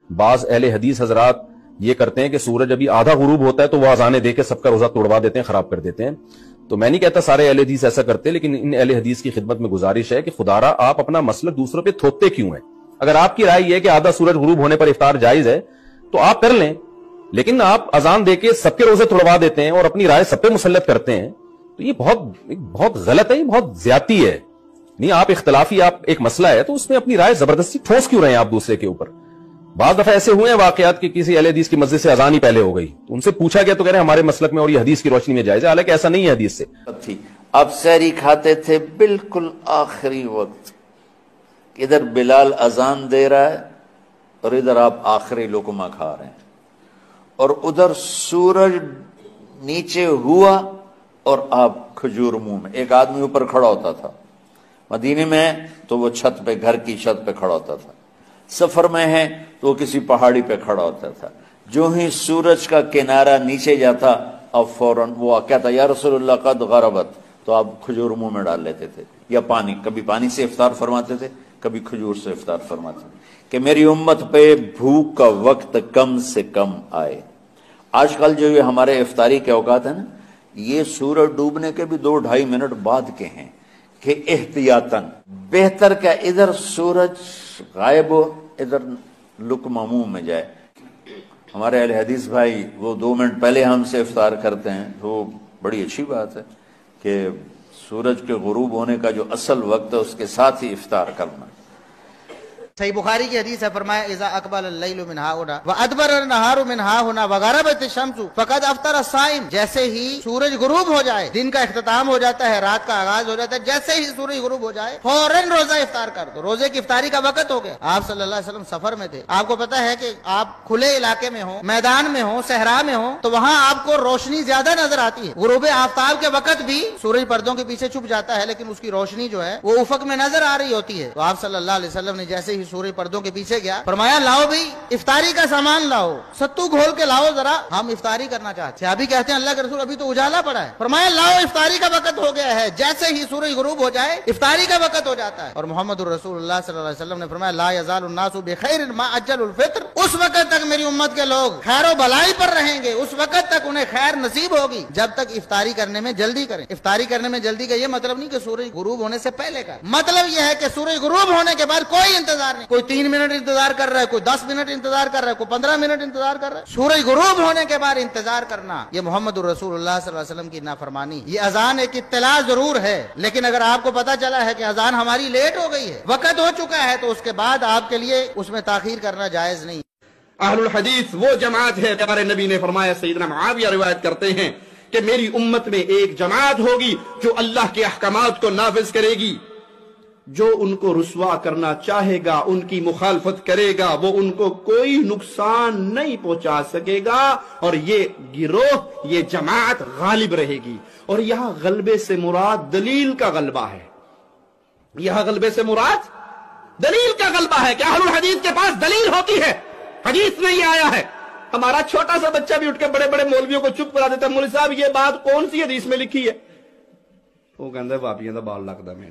بعض اہل حدیث حضرات یہ کرتے ہیں کہ سورج ابھی آدھا غروب ہوتا ہے تو وہ اذانیں دے کے سب کا روزہ توڑوا دیتے ہیں، خراب کر دیتے ہیں. تو میں نہیں کہتا سارے اہل حدیث ایسا کرتے، لیکن ان اہل حدیث کی خدمت میں گزارش ہے کہ خدارا آپ اپنا مسلک دوسروں پہ تھوپتے کیوں ہیں؟ اگر آپ کی رائے یہ ہے کہ آدھا سورج غروب ہونے پر افطار جائز ہے تو آپ کر لیں، لیکن آپ اذان دے کے سب کے روزے توڑوا دیتے ہیں اور اپنی رائے سب پہ مسلط کرتے ہیں، تو یہ بہت غلط ہے، یہ بہت زیادتی ہے. نہیں، آپ اختلافی آپ ایک مسئلہ ہے تو اس میں اپنی رائے زبردستی ٹھوس کیوں رہے ہیں آپ دوسرے کے اوپر؟ بعض دفعہ ایسے ہوئے ہیں واقعات کہ کسی اہل حدیث کی مسجد سے اذان ہی پہلے ہو گئی، تو ان سے پوچھا گیا تو کہہ رہے ہیں ہمارے مسلک میں اور یہ حدیث کی روشنی میں جائز ہے، حالانکہ ایسا نہیں ہے حدیث سے. اب سحری کھاتے تھے بالکل آخری وقت، ادھر بلال اذان دے رہا ہے اور ادھر آپ آخری لقمہ کھا رہے ہیں، اور ادھر سورج نیچے ہوا اور آپ کھجور منہ میں. ایک آدمی اوپر کھڑا ہوتا تھا مدینے میں تو وہ چھت پہ، گھر کی چھت پہ کھڑا ہوتا تھا، سفر میں ہے تو وہ کسی پہاڑی پہ کھڑا ہوتا تھا. جو ہی سورج کا کنارہ نیچے جاتا اب فوراً وہ کہتا یا رسول اللہ قد غربت، تو آپ کھجور منہ میں ڈال لیتے تھے یا پانی، کبھی پانی سے افطار فرماتے تھے، کبھی کھجور سے افطار فرماتے تھے کہ میری امت پہ بھوک کا وقت کم سے کم آئے. آج کل جو یہ ہمارے افطاری کے اوقات ہیں نا، یہ سورج ڈوبنے کے بھی 2-2.5 منٹ بعد کے ہیں کہ احتیاطاً بہتر کہ ادھر سورج غائب ہو، ادھر لقمہ منہ میں جائے. ہمارے اہل حدیث بھائی وہ 2 منٹ پہلے ہم سے افطار کرتے ہیں، تو بڑی اچھی بات ہے کہ سورج کے غروب ہونے کا جو اصل وقت ہے اس کے ساتھ ہی افطار کرنا. صحیح بخاری کی حدیث ہے، فرمایا اذا اقبل اللیل من ہاہنا وادبر النہار من ہاہنا وغربت الشمس فقد افطر الصائم. جیسے ہی سورج غروب ہو جائے، دن کا اختتام ہو جاتا ہے، رات کا آغاز ہو جاتا ہے، جیسے ہی سورج غروب ہو جائے فوراً روزہ افطار کر دو. روزے کی افطاری کا وقت ہو گیا. آپ صلی اللہ علیہ وسلم سفر میں تھے، آپ کو پتا ہے کہ آپ کھلے علاقے میں ہوں، میدان میں ہوں، صحرا میں ہوں، تو وہاں آپ کو روشنی زیادہ نظر آتی ہے. غروب آفتاب کے وقت بھی سورج پردوں کے پیچھے چھپ جاتا ہے، لیکن اس کی روشنی جو ہے وہ افق میں نظر آ رہی ہوتی ہے. تو آپ صلی اللہ علیہ وسلم نے جیسے ہی سورج پردوں کے پیچھے گیا، فرمایا لاؤ بھائی افطاری کا سامان لاؤ، ستو گھول کے لاؤ، ذرا ہم افطاری کرنا چاہتے ہیں. صحابی کہتے ہیں اللہ کے رسول ابھی تو اجالا پڑا ہے. فرمایا لاؤ افطاری کا وقت ہو گیا ہے. جیسے ہی سورج غروب ہو جائے افطاری کا وقت ہو جاتا ہے. اور محمد الرسول اللہ صلی اللہ علیہ وسلم نے فرمایا لا یزال الناس بخیر ما اجل الفطر. اس وقت تک میری امت کے لوگ خیر و بھلائی پر رہیں گے، اس وقت تک انہیں خیر نصیب ہوگی جب تک افطاری کرنے میں جلدی کریں. افطاری کرنے میں جلدی کا یہ مطلب نہیں کہ سورج غروب ہونے سے پہلے کا، مطلب یہ ہے کہ سورج غروب ہونے کے بعد کوئی انتظار نہیں. کوئی 3 منٹ انتظار کر رہا ہے، کوئی 10 منٹ انتظار کر رہا ہے، کوئی 15 منٹ انتظار کر رہا ہے. سورج غروب ہونے کے بعد انتظار کرنا یہ محمد الرسول اللہ صلی اللہ علیہ وسلم کی نافرمانی. یہ اذان ایک اطلاع ضرور ہے، لیکن اگر آپ کو پتا چلا ہے کہ اذان ہماری لیٹ ہو گئی ہے، وقت ہو چکا ہے، تو اس کے بعد آپ کے لیے اس میں تاخیر کرنا جائز نہیں. اہل الحدیث وہ جماعت ہے، ہمارے نبی نے فرمایا، سیدنا معاویہ روایت کرتے ہیں کہ میری امت میں ایک جماعت ہوگی جو اللہ کے احکامات کو نافذ کرے گی. جو ان کو رسوا کرنا چاہے گا، ان کی مخالفت کرے گا، وہ ان کو کوئی نقصان نہیں پہنچا سکے گا، اور یہ گروہ، یہ جماعت غالب رہے گی. اور یہاں غلبے سے مراد دلیل کا غلبہ ہے. یہاں غلبے سے مراد دلیل کا غلبہ ہے کہ اہل الحدیث کے پاس دلیل ہوتی ہے. حدیث میں یہ آیا ہے. ہمارا چھوٹا سا بچہ بھی اٹھ کے بڑے بڑے مولویوں کو چپ کرا دیتا ہے، مولوی صاحب یہ بات کون سی حدیث میں لکھی ہے؟ وہ کہتا ہے واپیاں دا بال لگتا میں